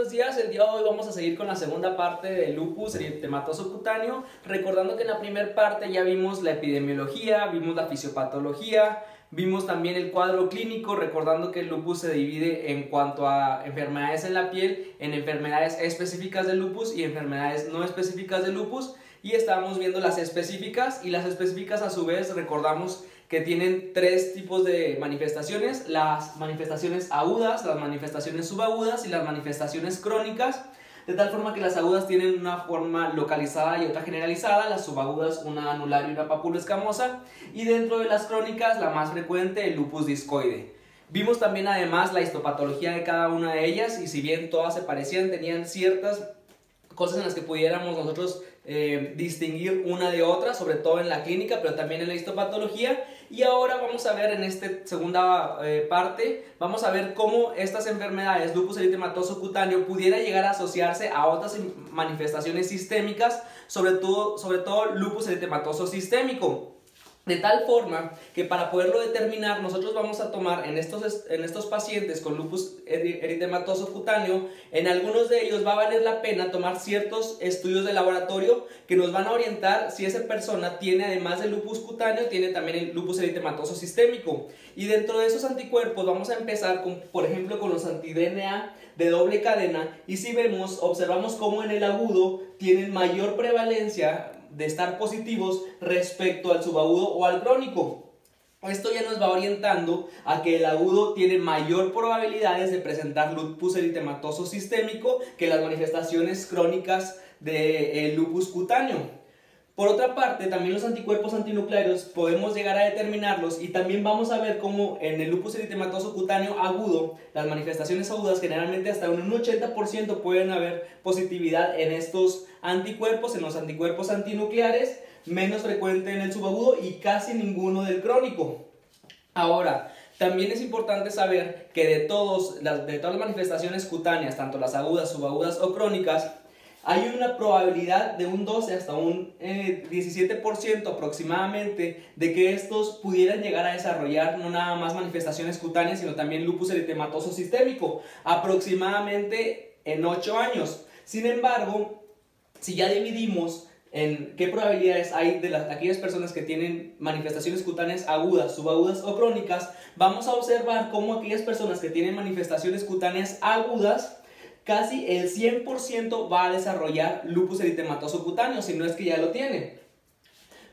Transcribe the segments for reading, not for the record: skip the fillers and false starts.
buenos días. El día de hoy vamos a seguir con la segunda parte del lupus eritematoso cutáneo, recordando que en la primera parte ya vimos la epidemiología, vimos la fisiopatología, vimos también el cuadro clínico, recordando que el lupus se divide en cuanto a enfermedades en la piel, en enfermedades específicas del lupus y enfermedades no específicas del lupus, y estábamos viendo las específicas, y las específicas a su vez recordamos que tienen tres tipos de manifestaciones: las manifestaciones agudas, las manifestaciones subagudas y las manifestaciones crónicas, de tal forma que las agudas tienen una forma localizada y otra generalizada, las subagudas una anular y una papuloescamosa, y dentro de las crónicas la más frecuente, el lupus discoide. Vimos también además la histopatología de cada una de ellas, y si bien todas se parecían, tenían ciertas cosas en las que pudiéramos nosotros distinguir una de otra, sobre todo en la clínica, pero también en la histopatología. Y ahora vamos a ver en esta segunda parte, vamos a ver cómo estas enfermedades, lupus eritematoso cutáneo, pudiera llegar a asociarse a otras manifestaciones sistémicas, sobre todo lupus eritematoso sistémico. De tal forma que para poderlo determinar, nosotros vamos a tomar en estos pacientes con lupus eritematoso cutáneo, en algunos de ellos va a valer la pena tomar ciertos estudios de laboratorio que nos van a orientar si esa persona tiene, además del lupus cutáneo, tiene también el lupus eritematoso sistémico. Y dentro de esos anticuerpos vamos a empezar con, por ejemplo, con los anti-DNA de doble cadena, y si observamos cómo en el agudo tienen mayor prevalencia de estar positivos respecto al subagudo o al crónico. Esto ya nos va orientando a que el agudo tiene mayor probabilidades de presentar lupus eritematoso sistémico que las manifestaciones crónicas del lupus cutáneo. Por otra parte, también los anticuerpos antinucleares podemos llegar a determinarlos, y también vamos a ver cómo en el lupus eritematoso cutáneo agudo, las manifestaciones agudas generalmente hasta un 80% pueden haber positividad en estos anticuerpos, en los anticuerpos antinucleares, menos frecuente en el subagudo y casi ninguno del crónico. Ahora, también es importante saber que de todas las manifestaciones cutáneas, tanto las agudas, subagudas o crónicas, hay una probabilidad de un 12 hasta un 17% aproximadamente de que estos pudieran llegar a desarrollar no nada más manifestaciones cutáneas, sino también lupus eritematoso sistémico, aproximadamente en 8 años. Sin embargo, si ya dividimos en qué probabilidades hay de aquellas personas que tienen manifestaciones cutáneas agudas, subagudas o crónicas, vamos a observar cómo aquellas personas que tienen manifestaciones cutáneas agudas, casi el 100% va a desarrollar lupus eritematoso cutáneo, si no es que ya lo tiene.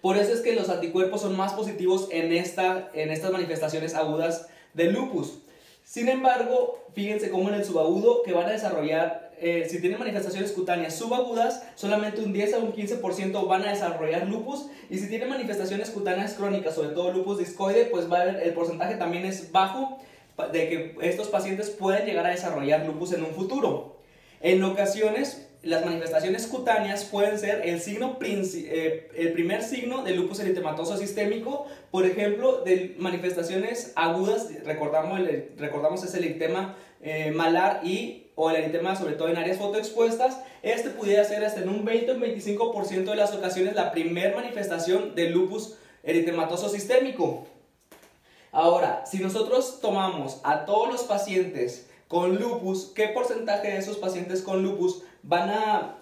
Por eso es que los anticuerpos son más positivos en estas manifestaciones agudas del lupus. Sin embargo, fíjense cómo en el subagudo, que van a desarrollar, si tienen manifestaciones cutáneas subagudas, solamente un 10 a un 15% van a desarrollar lupus, y si tienen manifestaciones cutáneas crónicas, sobre todo lupus discoide, pues el porcentaje también es bajo de que estos pacientes pueden llegar a desarrollar lupus en un futuro. En ocasiones, las manifestaciones cutáneas pueden ser el primer signo del lupus eritematoso sistémico. Por ejemplo, de manifestaciones agudas, recordamos ese eritema malar o el eritema sobre todo en áreas fotoexpuestas. Este pudiera ser hasta en un 20 o 25% de las ocasiones la primera manifestación del lupus eritematoso sistémico. Ahora, si nosotros tomamos a todos los pacientes con lupus, ¿qué porcentaje de esos pacientes con lupus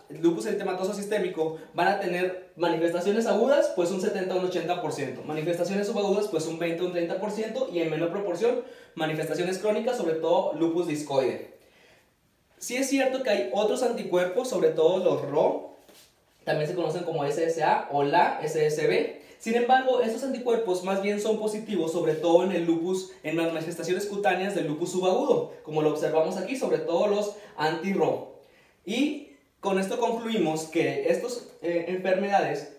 lupus eritematoso sistémico van a tener manifestaciones agudas? Pues un 70 o un 80%. Manifestaciones subagudas, pues un 20 o un 30%. Y en menor proporción, manifestaciones crónicas, sobre todo lupus discoide. Sí es cierto que hay otros anticuerpos, sobre todo los RHO, también se conocen como SSA o la SSB. Sin embargo, estos anticuerpos más bien son positivos, sobre todo en el lupus, en las manifestaciones cutáneas del lupus subagudo, como lo observamos aquí, sobre todo los anti-RHO. Y con esto concluimos que estas enfermedades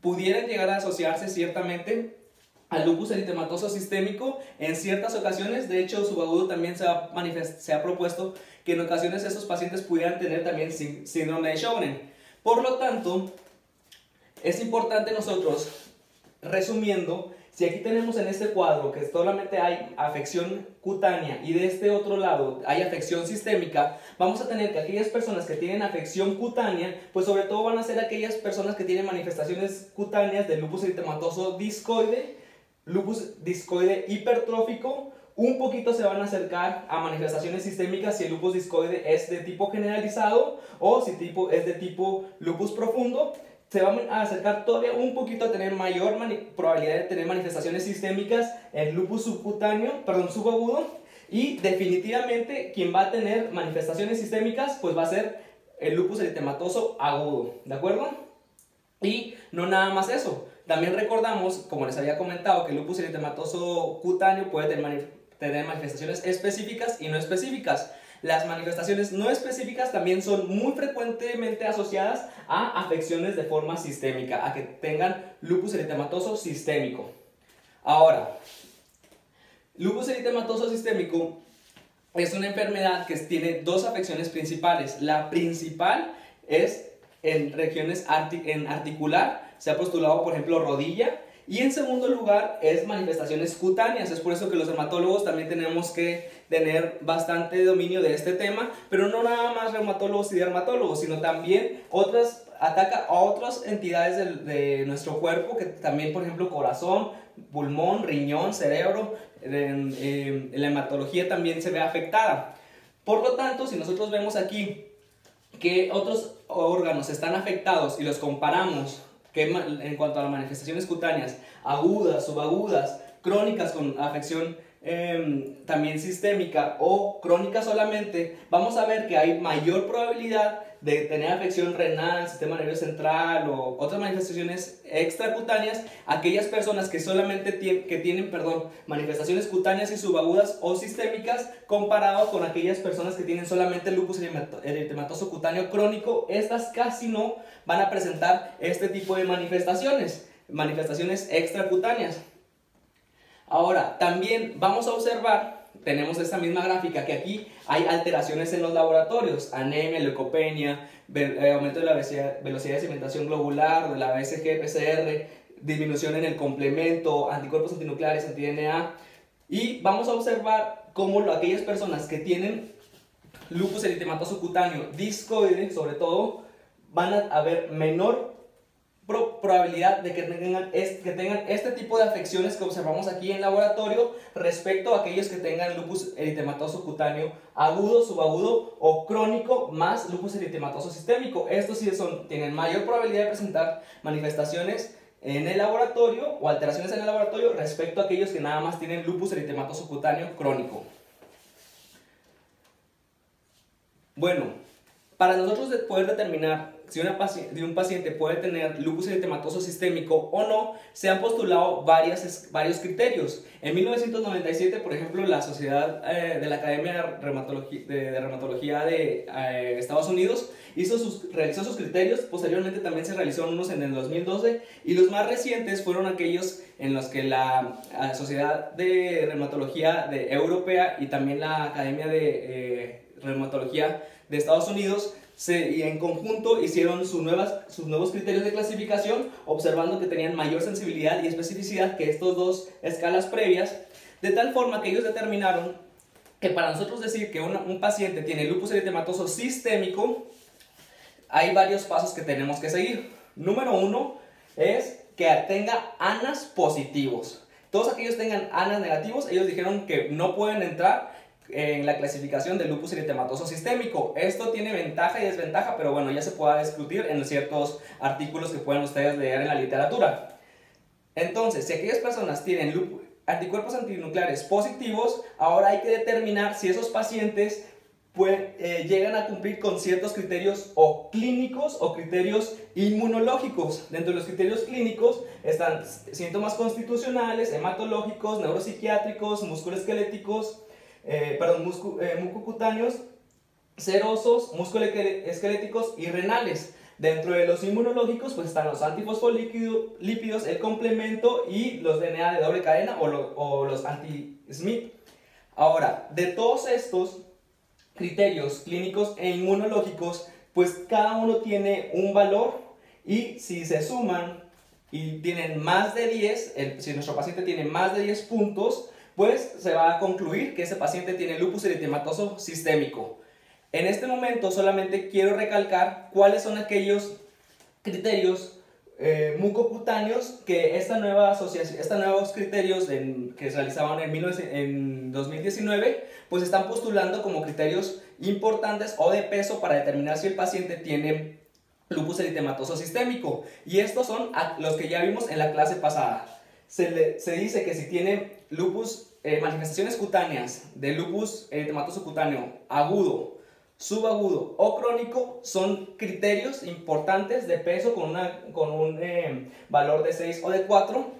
pudieran llegar a asociarse ciertamente al lupus eritematoso sistémico en ciertas ocasiones. De hecho, subagudo también se ha propuesto que en ocasiones estos pacientes pudieran tener también síndrome de Sjögren. Por lo tanto, es importante nosotros, resumiendo, si aquí tenemos en este cuadro que solamente hay afección cutánea y de este otro lado hay afección sistémica, vamos a tener que aquellas personas que tienen afección cutánea, pues sobre todo van a ser aquellas personas que tienen manifestaciones cutáneas de lupus eritematoso discoide, lupus discoide hipertrófico un poquito se van a acercar a manifestaciones sistémicas si el lupus discoide es de tipo generalizado o si es de tipo lupus profundo. Se van a acercar todavía un poquito a tener mayor probabilidad de tener manifestaciones sistémicas en lupus subagudo, y definitivamente quien va a tener manifestaciones sistémicas pues va a ser el lupus eritematoso agudo, ¿de acuerdo? Y no nada más eso, también recordamos, como les había comentado, que el lupus eritematoso cutáneo puede tener manifestaciones específicas y no específicas. Las manifestaciones no específicas también son muy frecuentemente asociadas a afecciones de forma sistémica, a que tengan lupus eritematoso sistémico. Ahora, lupus eritematoso sistémico es una enfermedad que tiene dos afecciones principales. La principal es en regiones articular, se ha postulado por ejemplo rodilla, y en segundo lugar es manifestaciones cutáneas. Es por eso que los dermatólogos también tenemos que tener bastante dominio de este tema, pero no nada más reumatólogos y dermatólogos, sino también ataca a otras entidades de nuestro cuerpo, que también, por ejemplo, corazón, pulmón, riñón, cerebro. La hematología también se ve afectada. Por lo tanto, si nosotros vemos aquí que otros órganos están afectados y los comparamos en cuanto a las manifestaciones cutáneas, agudas, subagudas, crónicas con afección también sistémica o crónica solamente, vamos a ver que hay mayor probabilidad de tener afección renal, sistema nervioso central o otras manifestaciones extracutáneas, aquellas personas que solamente tienen manifestaciones cutáneas y subagudas o sistémicas, comparado con aquellas personas que tienen solamente lupus eritematoso cutáneo crónico. Estas casi no van a presentar este tipo de manifestaciones extracutáneas. Ahora, también vamos a observar, tenemos esta misma gráfica, que aquí hay alteraciones en los laboratorios: anemia, leucopenia, aumento de la velocidad de sedimentación globular, de la BCG-PCR, disminución en el complemento, anticuerpos antinucleares, anti-DNA. Y vamos a observar cómo aquellas personas que tienen lupus eritematoso cutáneo discoide, sobre todo, van a haber menor probabilidad de que tengan este tipo de afecciones que observamos aquí en laboratorio respecto a aquellos que tengan lupus eritematoso cutáneo agudo, subagudo o crónico más lupus eritematoso sistémico. Estos sí tienen mayor probabilidad de presentar manifestaciones en el laboratorio o alteraciones en el laboratorio respecto a aquellos que nada más tienen lupus eritematoso cutáneo crónico. Varios para nosotros poder determinar si un paciente puede tener lupus eritematoso sistémico o no, se han postulado varios criterios. En 1997, por ejemplo, la Sociedad de la Academia de Reumatología de Estados Unidos realizó sus criterios. Posteriormente también se realizaron unos en el 2012, y los más recientes fueron aquellos en los que la Sociedad de Reumatología Europea y también la Academia de Reumatología de Estados Unidos en conjunto hicieron sus nuevos criterios de clasificación, observando que tenían mayor sensibilidad y especificidad que estos dos escalas previas, de tal forma que ellos determinaron que para nosotros decir que un paciente tiene lupus eritematoso sistémico, hay varios pasos que tenemos que seguir. Número 1 es que tenga ANAs positivos. Todos aquellos que tengan ANAs negativos, ellos dijeron que no pueden entrar en la clasificación de lupus eritematoso sistémico. Esto tiene ventaja y desventaja, pero bueno, ya se puede discutir en ciertos artículos que pueden ustedes leer en la literatura. Entonces, si aquellas personas tienen anticuerpos antinucleares positivos, ahora hay que determinar si esos pacientes llegan a cumplir con ciertos criterios o clínicos o criterios inmunológicos. Dentro de los criterios clínicos están síntomas constitucionales, hematológicos, neuropsiquiátricos, musculoesqueléticos, mucocutáneos, serosos, musculoesqueléticos y renales. Dentro de los inmunológicos pues están los antifosfolípidos, el complemento y los DNA de doble cadena o los anti-SMIT. Ahora, de todos estos criterios clínicos e inmunológicos, pues cada uno tiene un valor, y si se suman y tienen más de 10, si nuestro paciente tiene más de 10 puntos, pues se va a concluir que ese paciente tiene lupus eritematoso sistémico. En este momento solamente quiero recalcar cuáles son aquellos criterios mucocutáneos, que esta nueva asociación, estos nuevos criterios que se realizaban en 2019, pues están postulando como criterios importantes o de peso para determinar si el paciente tiene lupus eritematoso sistémico. Y estos son los que ya vimos en la clase pasada. Se dice que si tiene lupus, manifestaciones cutáneas de lupus eritematoso cutáneo agudo, subagudo o crónico, son criterios importantes de peso con un valor de 6 o de 4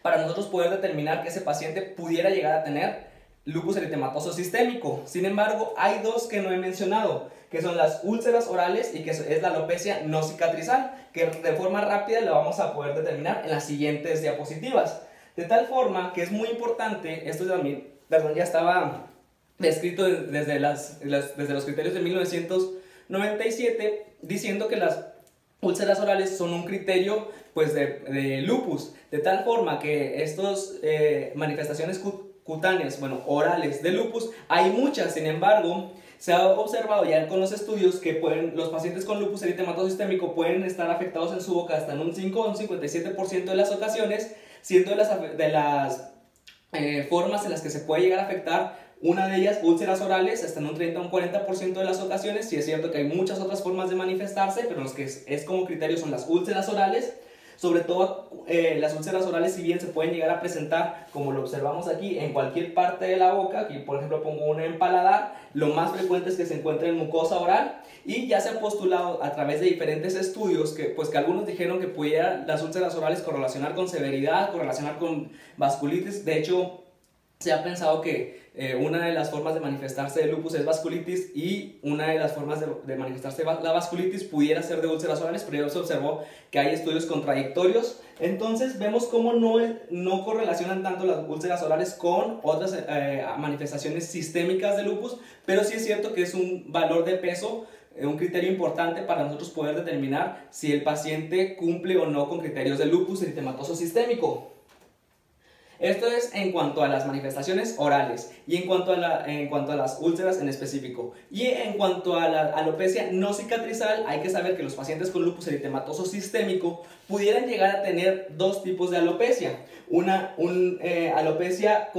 para nosotros poder determinar que ese paciente pudiera llegar a tener lupus eritematoso sistémico. Sin embargo, hay dos que no he mencionado, que son las úlceras orales y que es la alopecia no cicatrizal, que de forma rápida lo vamos a poder determinar en las siguientes diapositivas. De tal forma que es muy importante, esto también, perdón, ya estaba descrito desde los criterios de 1997, diciendo que las úlceras orales son un criterio pues, de lupus, de tal forma que estas manifestaciones cutáneas, bueno, orales de lupus, hay muchas. Sin embargo, se ha observado ya con los estudios que los pacientes con lupus eritematoso sistémico pueden estar afectados en su boca hasta en un 5 o un 57% de las ocasiones, siendo de las formas en las que se puede llegar a afectar, una de ellas úlceras orales, hasta en un 30 o un 40% de las ocasiones. Sí es cierto que hay muchas otras formas de manifestarse, pero los que es como criterio son las úlceras orales. Sobre todo las úlceras orales, si bien se pueden llegar a presentar, como lo observamos aquí, en cualquier parte de la boca, aquí por ejemplo pongo una en paladar, lo más frecuente es que se encuentre en mucosa oral, y ya se ha postulado a través de diferentes estudios que algunos dijeron que pudieran las úlceras orales correlacionar con severidad, correlacionar con vasculitis. De hecho, se ha pensado que una de las formas de manifestarse de lupus es vasculitis, y una de las formas de manifestarse la vasculitis pudiera ser de úlceras orales, pero ya se observó que hay estudios contradictorios. Entonces vemos cómo no correlacionan tanto las úlceras orales con otras manifestaciones sistémicas de lupus, pero sí es cierto que es un valor de peso, un criterio importante para nosotros poder determinar si el paciente cumple o no con criterios de lupus eritematoso sistémico. Esto es en cuanto a las manifestaciones orales y en cuanto a las úlceras en específico. Y en cuanto a la alopecia no cicatrizal, hay que saber que los pacientes con lupus eritematoso sistémico pudieran llegar a tener dos tipos de alopecia. Una alopecia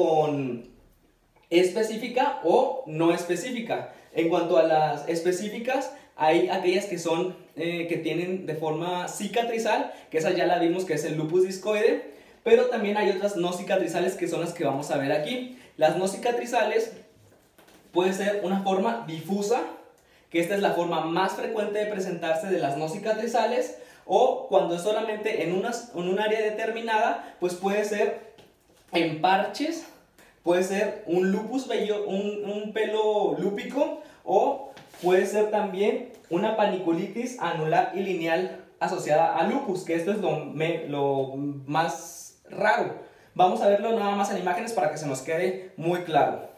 específica o no específica. En cuanto a las específicas, hay aquellas que tienen de forma cicatrizal, que esa ya la vimos, que es el lupus discoide. Pero también hay otras no cicatrizales, que son las que vamos a ver aquí. Las no cicatrizales puede ser una forma difusa, que esta es la forma más frecuente de presentarse de las no cicatrizales, o cuando es solamente en un área determinada, pues puede ser en parches, puede ser un lupus un pelo lúpico, o puede ser también una paniculitis anular y lineal asociada a lupus, que esto es lo más raro. Vamos a verlo nada más en imágenes para que se nos quede muy claro.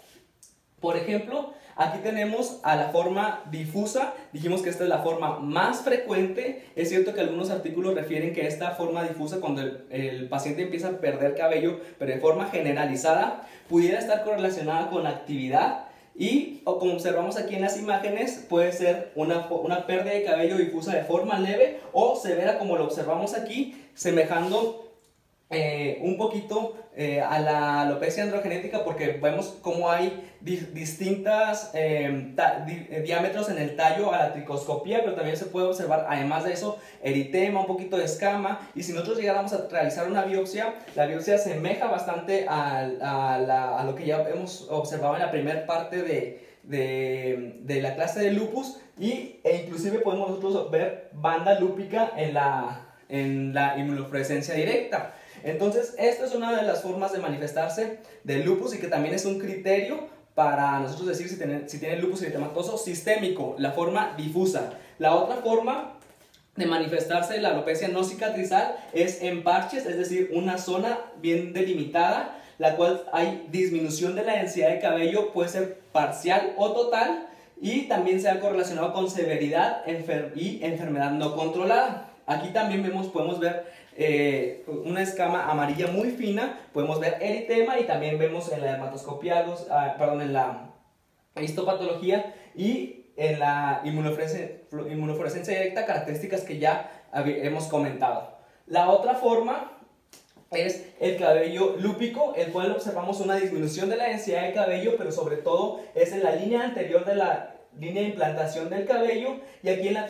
Por ejemplo, aquí tenemos a la forma difusa. Dijimos que esta es la forma más frecuente. Es cierto que algunos artículos refieren que esta forma difusa, cuando el paciente empieza a perder cabello, pero de forma generalizada, pudiera estar correlacionada con actividad. Y como observamos aquí en las imágenes, puede ser una pérdida de cabello difusa de forma leve o severa, como lo observamos aquí, semejando un poquito a la alopecia androgenética, porque vemos cómo hay distintos diámetros en el tallo a la tricoscopía, pero también se puede observar, además de eso, eritema, un poquito de escama. Y si nosotros llegáramos a realizar una biopsia, la biopsia asemeja bastante a lo que ya hemos observado en la primera parte de la clase de lupus, e inclusive podemos nosotros ver banda lúpica en la inmunofluorescencia directa. Entonces, esta es una de las formas de manifestarse del lupus, y que también es un criterio para nosotros decir si tiene lupus eritematoso sistémico, la forma difusa. La otra forma de manifestarse de la alopecia no cicatrizal es en parches, es decir, una zona bien delimitada, la cual hay disminución de la densidad de cabello, puede ser parcial o total, y también se ha correlacionado con severidad y enfermedad no controlada. Aquí también podemos ver una escama amarilla muy fina, podemos ver eritema, y también vemos en la dermatoscopía, en la histopatología, y en la inmunofluorescencia directa, características que ya hemos comentado. La otra forma es el cabello lúpico, el cual observamos una disminución de la densidad de cabello, pero sobre todo es en la línea anterior de la línea de implantación del cabello, y aquí en la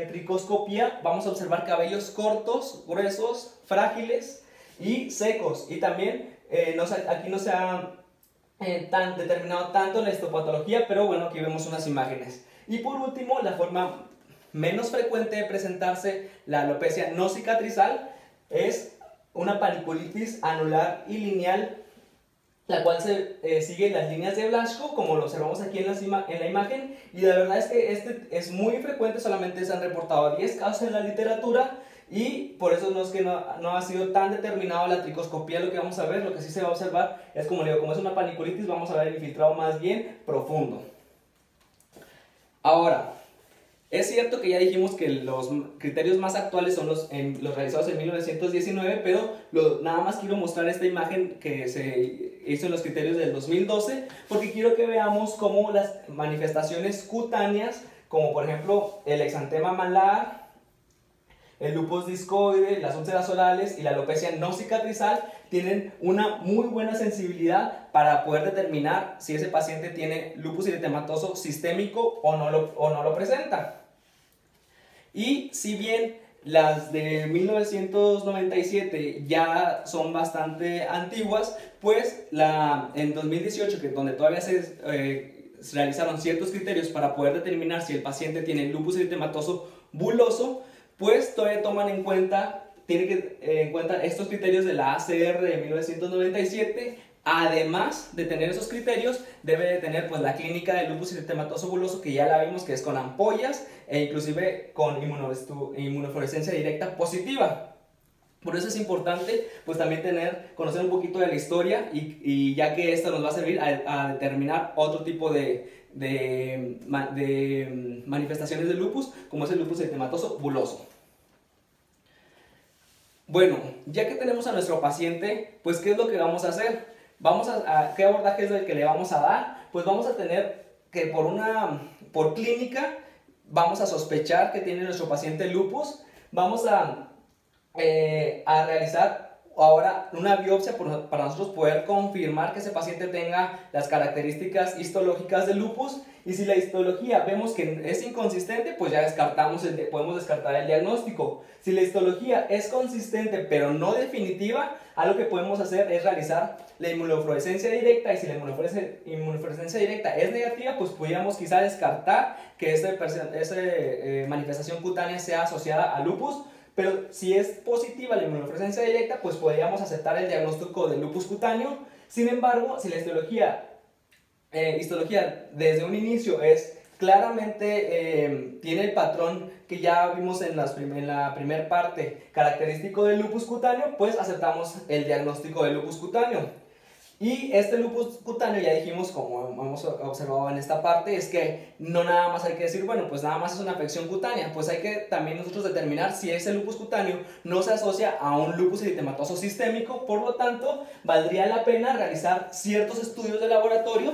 tricoscopía vamos a observar cabellos cortos, gruesos, frágiles y secos, y también aquí no se ha determinado tanto la histopatología, pero bueno, aquí vemos unas imágenes. Y por último, la forma menos frecuente de presentarse la alopecia no cicatrizal es una paniculitis anular y lineal, la cual sigue las líneas de Blaschko, como lo observamos aquí en la imagen, y la verdad es que este es muy frecuente, solamente se han reportado 10 casos en la literatura, y por eso no es que no ha sido tan determinado la tricoscopía lo que vamos a ver. Lo que sí se va a observar es, como le digo, como es una paniculitis, vamos a ver el infiltrado más bien profundo. Ahora, es cierto que ya dijimos que los criterios más actuales son los realizados en 1919, pero nada más quiero mostrar esta imagen que se hizo en los criterios del 2012, porque quiero que veamos cómo las manifestaciones cutáneas, como por ejemplo el exantema malar, el lupus discoide, las úlceras orales y la alopecia no cicatrizal, tienen una muy buena sensibilidad para poder determinar si ese paciente tiene lupus eritematoso sistémico o no lo presenta. Y si bien las de 1997 ya son bastante antiguas, pues en 2018, donde todavía se realizaron ciertos criterios para poder determinar si el paciente tiene lupus eritematoso buloso, pues todavía tienen en cuenta estos criterios de la ACR de 1997. Además de tener esos criterios, debe de tener pues la clínica de lupus eritematoso buloso, que ya la vimos que es con ampollas e inclusive con inmunofluorescencia directa positiva. Por eso es importante pues también conocer un poquito de la historia, y ya que esto nos va a servir a determinar otro tipo de manifestaciones de lupus, como es el lupus eritematoso buloso. Bueno, ya que tenemos a nuestro paciente, pues ¿qué es lo que vamos a hacer? ¿Qué abordaje es el que le vamos a dar? Pues vamos a tener que por clínica vamos a sospechar que tiene nuestro paciente lupus. Vamos a realizar ahora una biopsia para nosotros poder confirmar que ese paciente tenga las características histológicas del lupus, y si la histología vemos que es inconsistente, pues ya podemos descartar el diagnóstico. Si la histología es consistente pero no definitiva, algo que podemos hacer es realizar la inmunofluorescencia directa, y si la inmunofluorescencia directa es negativa, pues pudiéramos quizá descartar que esa manifestación cutánea sea asociada a lupus. Pero si es positiva la inmunofluorescencia directa, pues podríamos aceptar el diagnóstico de lupus cutáneo. Sin embargo, si la histología desde un inicio es claramente, tiene el patrón que ya vimos en la primera parte, característico del lupus cutáneo, pues aceptamos el diagnóstico de lupus cutáneo. Y este lupus cutáneo, ya dijimos, como hemos observado en esta parte, es que no nada más hay que decir, bueno, pues nada más es una afección cutánea, pues hay que también nosotros determinar si ese lupus cutáneo no se asocia a un lupus eritematoso sistémico. Por lo tanto, valdría la pena realizar ciertos estudios de laboratorio,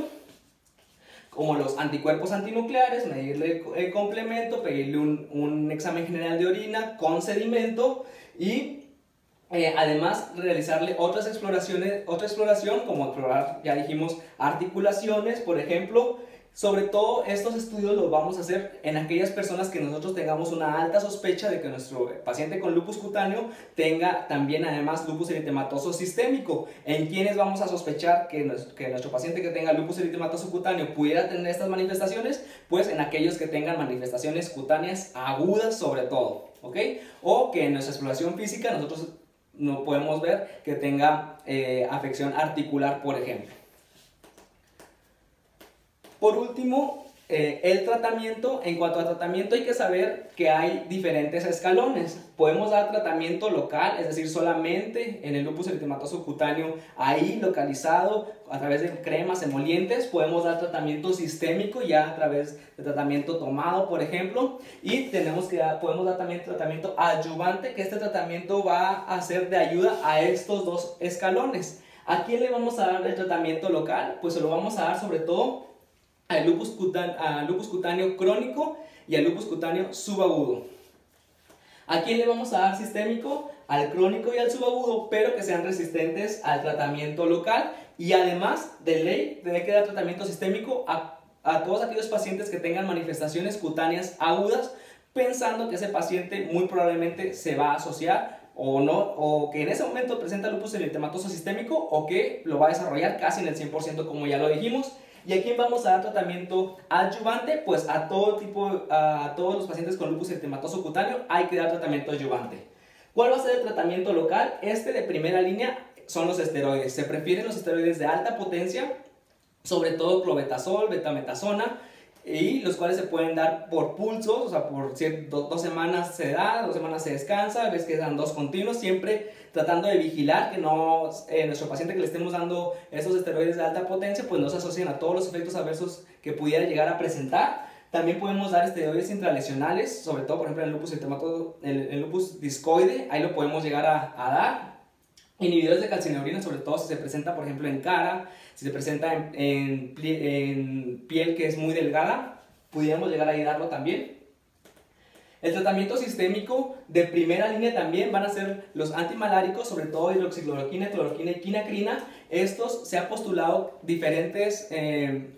como los anticuerpos antinucleares, medirle el complemento, pedirle un examen general de orina con sedimento, y además realizarle otra exploración, como explorar, ya dijimos, articulaciones, por ejemplo. Sobre todo estos estudios los vamos a hacer en aquellas personas que nosotros tengamos una alta sospecha de que nuestro paciente con lupus cutáneo tenga también además lupus eritematoso sistémico. ¿En quiénes vamos a sospechar que nuestro paciente que tenga lupus eritematoso cutáneo pudiera tener estas manifestaciones? Pues en aquellos que tengan manifestaciones cutáneas agudas sobre todo, ¿ok? O que en nuestra exploración física nosotros no podemos ver que tenga afección articular, por ejemplo. Por último, el tratamiento. En cuanto a tratamiento, hay que saber que hay diferentes escalones. Podemos dar tratamiento local, es decir, solamente en el lupus eritematoso cutáneo, ahí localizado, a través de cremas emolientes. Podemos dar tratamiento sistémico, ya a través de tratamiento tomado, por ejemplo. Y podemos dar también tratamiento adyuvante, que este tratamiento va a ser de ayuda a estos dos escalones. ¿A quién le vamos a dar el tratamiento local? Pues se lo vamos a dar sobre todo a lupus cutáneo crónico y al lupus cutáneo subagudo. ¿A quién le vamos a dar sistémico? Al crónico y al subagudo, pero que sean resistentes al tratamiento local, y además de ley tiene que dar tratamiento sistémico a todos aquellos pacientes que tengan manifestaciones cutáneas agudas, pensando que ese paciente muy probablemente se va a asociar o no, o que en ese momento presenta lupus eritematoso sistémico, o que lo va a desarrollar casi en el 100% como ya lo dijimos. ¿Y a quién vamos a dar tratamiento adyuvante? Pues a todos los pacientes con lupus eritematoso cutáneo hay que dar tratamiento adyuvante. ¿Cuál va a ser el tratamiento local? De primera línea son los esteroides. Se prefieren los esteroides de alta potencia, sobre todo clobetasol, betametasona, y los cuales se pueden dar por pulsos, o sea, por 2 semanas se da, 2 semanas se descansa, ves que dan 2 continuos, siempre tratando de vigilar que no, nuestro paciente que le estemos dando esos esteroides de alta potencia, pues no se asocien a todos los efectos adversos que pudiera llegar a presentar. También podemos dar esteroides intralesionales, sobre todo, por ejemplo, en el lupus eritematoso, el lupus discoide, ahí lo podemos llegar a dar. Inhibidores de calcineurina, sobre todo si se presenta, por ejemplo, en cara, si se presenta en piel que es muy delgada, pudiéramos llegar a darlo también. El tratamiento sistémico de primera línea también van a ser los antimaláricos, sobre todo hidroxicloroquina, cloroquina y quinacrina. Estos se ha postulado diferentes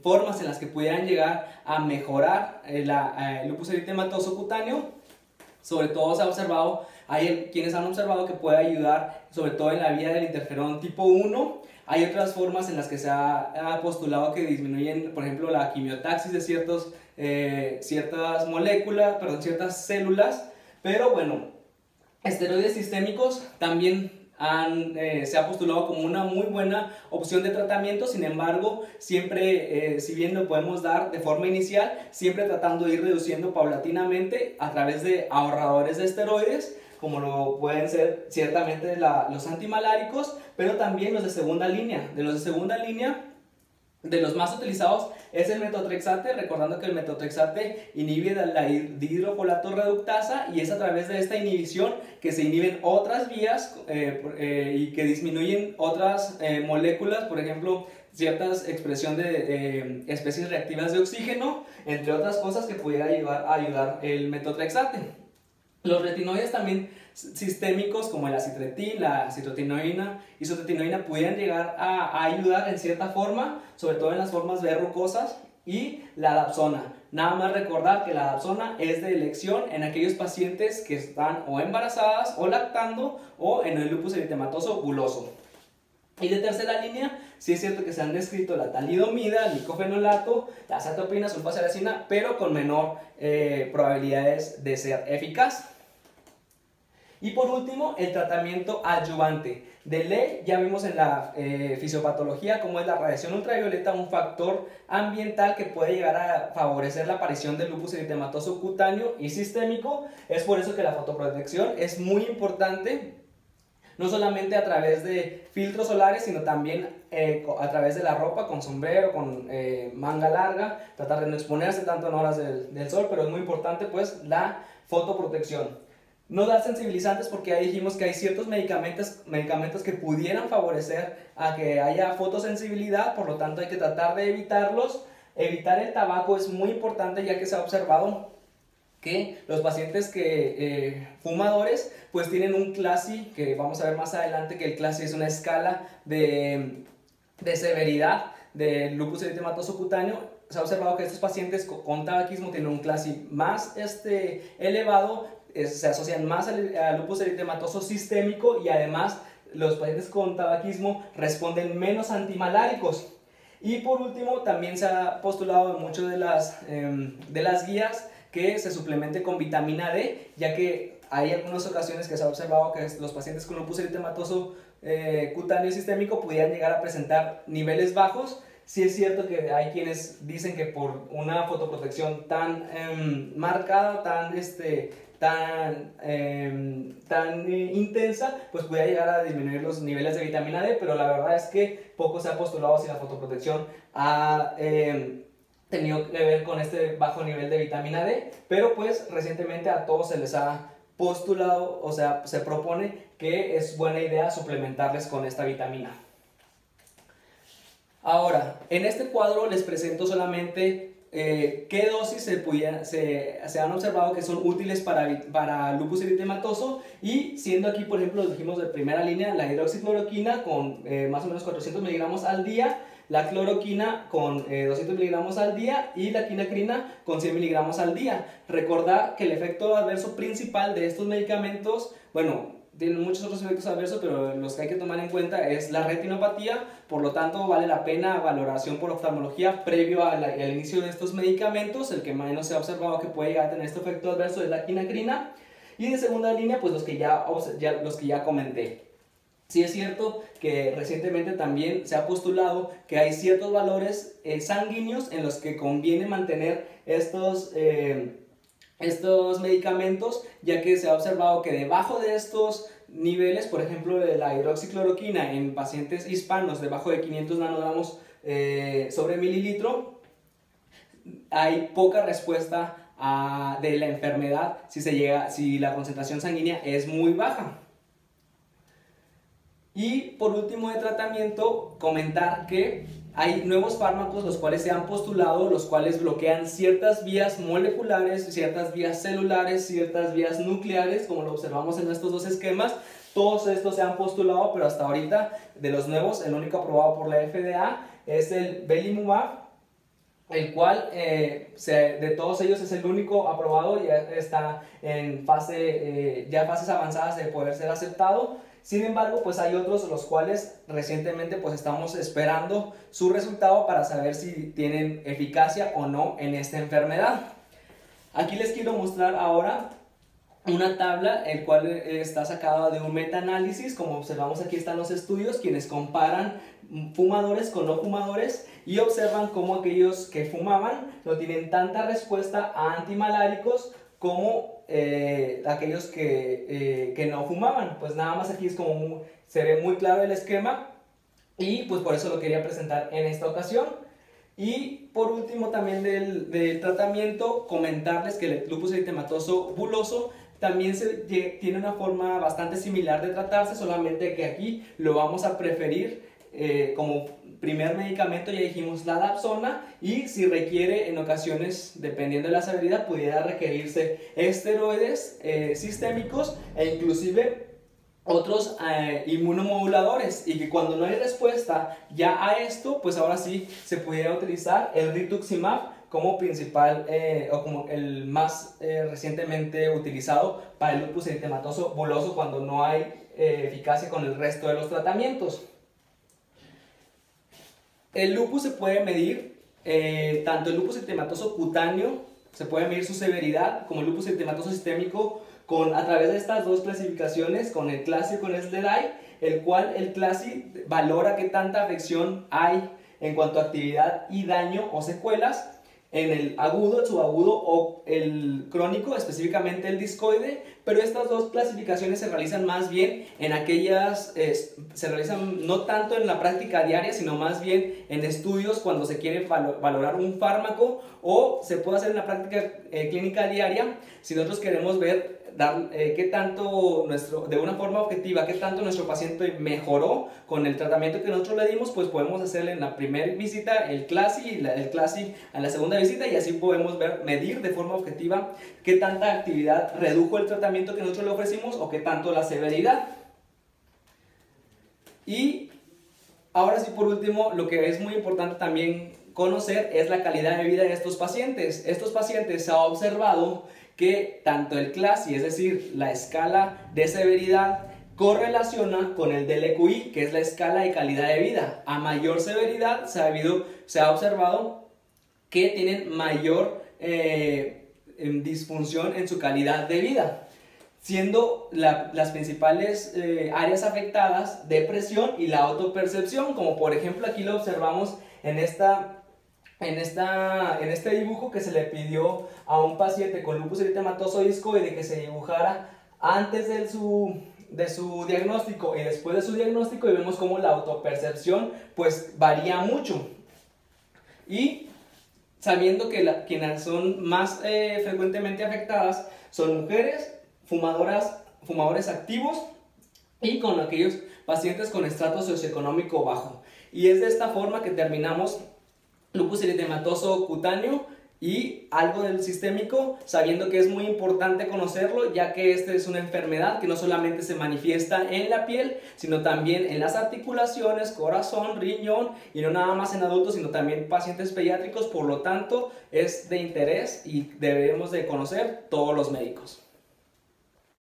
formas en las que pudieran llegar a mejorar el lupus eritematoso cutáneo. Sobre todo se ha observado, hay quienes han observado que puede ayudar sobre todo en la vía del interferón tipo 1. Hay otras formas en las que se ha postulado que disminuyen, por ejemplo, la quimiotaxis de ciertas moléculas, ciertas células. Pero bueno, esteroides sistémicos también se ha postulado como una muy buena opción de tratamiento. Sin embargo, siempre, si bien lo podemos dar de forma inicial, siempre tratando de ir reduciendo paulatinamente a través de ahorradores de esteroides, como lo pueden ser ciertamente los antimaláricos, pero también los de segunda línea. De los de segunda línea, de los más utilizados es el metotrexate, recordando que el metotrexate inhibe la dihidrofolato reductasa, y es a través de esta inhibición que se inhiben otras vías y que disminuyen otras moléculas, por ejemplo, ciertas expresión de especies reactivas de oxígeno, entre otras cosas que pudiera llevar a ayudar el metotrexate. Los retinoides también sistémicos, como el acitretin, la citrotinoína, isotretinoína, pudieran llegar a ayudar en cierta forma, sobre todo en las formas verrucosas, y la dapsona. Nada más recordar que la dapsona es de elección en aquellos pacientes que están o embarazadas o lactando, o en el lupus eritematoso buloso. Y de tercera línea, sí es cierto que se han descrito la talidomida, el nicofenolato, la azathiopina, sulfasalazina, pero con menor probabilidades de ser eficaz. Y por último, el tratamiento adyuvante. De ley, ya vimos en la fisiopatología cómo es la radiación ultravioleta un factor ambiental que puede llegar a favorecer la aparición del lupus eritematoso cutáneo y sistémico. Es por eso que la fotoprotección es muy importante, no solamente a través de filtros solares, sino también a través de la ropa, con sombrero, con manga larga, tratar de no exponerse tanto en horas del sol, pero es muy importante pues la fotoprotección. No dar sensibilizantes, porque ya dijimos que hay ciertos medicamentos que pudieran favorecer a que haya fotosensibilidad, por lo tanto hay que tratar de evitarlos. Evitar el tabaco es muy importante, ya que se ha observado que los pacientes fumadores pues tienen un CLASI, que vamos a ver más adelante que el CLASI es una escala de severidad del lupus eritematoso cutáneo. Se ha observado que estos pacientes con tabaquismo tienen un CLASI más elevado, se asocian más al lupus eritematoso sistémico, y además los pacientes con tabaquismo responden menos antimaláricos. Y por último, también se ha postulado en muchas de las guías que se suplemente con vitamina D, ya que hay algunas ocasiones que se ha observado que los pacientes con lupus eritematoso cutáneo sistémico pudieran llegar a presentar niveles bajos. Sí es cierto que hay quienes dicen que por una fotoprotección tan marcada, tan intensa, pues pudiera llegar a disminuir los niveles de vitamina D, pero la verdad es que poco se ha postulado si la fotoprotección ha tenido que ver con este bajo nivel de vitamina D, pero pues recientemente a todos se les ha postulado, o sea, se propone que es buena idea suplementarles con esta vitamina. Ahora, en este cuadro les presento solamente qué dosis se han observado que son útiles para lupus eritematoso, y siendo aquí, por ejemplo, dijimos de primera línea la hidroxicloroquina con más o menos 400 miligramos al día, la cloroquina con 200 miligramos al día y la quinacrina con 100 miligramos al día. Recordar que el efecto adverso principal de estos medicamentos, bueno, tienen muchos otros efectos adversos, pero los que hay que tomar en cuenta es la retinopatía. Por lo tanto, vale la pena valoración por oftalmología previo al inicio de estos medicamentos. El que menos se ha observado que puede llegar a tener este efecto adverso es la quinacrina. Y de segunda línea, pues los que ya comenté. Sí es cierto que recientemente también se ha postulado que hay ciertos valores sanguíneos en los que conviene mantener estos medicamentos, ya que se ha observado que debajo de estos niveles, por ejemplo de la hidroxicloroquina en pacientes hispanos debajo de 500 nanogramos sobre mililitro, hay poca respuesta de la enfermedad si la concentración sanguínea es muy baja. Y por último de tratamiento, comentar que hay nuevos fármacos los cuales se han postulado, los cuales bloquean ciertas vías moleculares, ciertas vías celulares, ciertas vías nucleares, como lo observamos en estos dos esquemas. Todos estos se han postulado, pero hasta ahorita de los nuevos, el único aprobado por la FDA es el belimumab, el cual de todos ellos es el único aprobado, ya está en fases avanzadas de poder ser aceptado. Sin embargo, pues hay otros los cuales recientemente pues estamos esperando su resultado para saber si tienen eficacia o no en esta enfermedad. Aquí les quiero mostrar ahora una tabla, el cual está sacada de un metaanálisis. Como observamos, aquí están los estudios, quienes comparan fumadores con no fumadores y observan cómo aquellos que fumaban no tienen tanta respuesta a antimaláricos como aquellos que no fumaban. Pues nada más aquí es como se ve muy claro el esquema, y pues por eso lo quería presentar en esta ocasión. Y por último también del tratamiento, comentarles que el lupus eritematoso buloso también tiene una forma bastante similar de tratarse, solamente que aquí lo vamos a preferir como primer medicamento, ya dijimos, la dapsona, y si requiere en ocasiones, dependiendo de la severidad, pudiera requerirse esteroides sistémicos e inclusive otros inmunomoduladores, y que cuando no hay respuesta ya a esto, pues ahora sí se pudiera utilizar el rituximab como principal o como el más recientemente utilizado para el lupus eritematoso buloso cuando no hay eficacia con el resto de los tratamientos. El lupus se puede medir, tanto el lupus eritematoso cutáneo, se puede medir su severidad, como el lupus eritematoso sistémico, a través de estas dos clasificaciones, con el CLASI y con el SLEDAI, el cual el CLASI valora qué tanta afección hay en cuanto a actividad y daño o secuelas en el agudo, el subagudo o el crónico, específicamente el discoide. Pero estas dos clasificaciones se realizan más bien en se realizan no tanto en la práctica diaria, sino más bien en estudios cuando se quiere valorar un fármaco, o se puede hacer en la práctica clínica diaria si nosotros queremos ver qué tanto de una forma objetiva, qué tanto nuestro paciente mejoró con el tratamiento que nosotros le dimos. Pues podemos hacerle en la primera visita el CLASI, el CLASI en la segunda visita, y así podemos medir de forma objetiva qué tanta actividad redujo el tratamiento que nosotros le ofrecimos o qué tanto la severidad. Y ahora sí, por último, lo que es muy importante también conocer es la calidad de vida de estos pacientes. Estos pacientes se ha observado que tanto el CLASI, es decir, la escala de severidad, correlaciona con el DLQI, que es la escala de calidad de vida. A mayor severidad se ha observado que tienen mayor disfunción en su calidad de vida, siendo las principales áreas afectadas depresión y la autopercepción, como por ejemplo aquí lo observamos en este dibujo que se le pidió a un paciente con lupus eritematoso discoide que se dibujara antes de su diagnóstico y después de su diagnóstico, y vemos cómo la autopercepción pues varía mucho. Y sabiendo que quienes son más frecuentemente afectadas son mujeres, fumadores activos y con aquellos pacientes con estrato socioeconómico bajo. Y es de esta forma que terminamos lupus eritematoso cutáneo y algo del sistémico, sabiendo que es muy importante conocerlo, ya que esta es una enfermedad que no solamente se manifiesta en la piel, sino también en las articulaciones, corazón, riñón, y no nada más en adultos, sino también pacientes pediátricos. Por lo tanto, es de interés y debemos de conocer todos los médicos.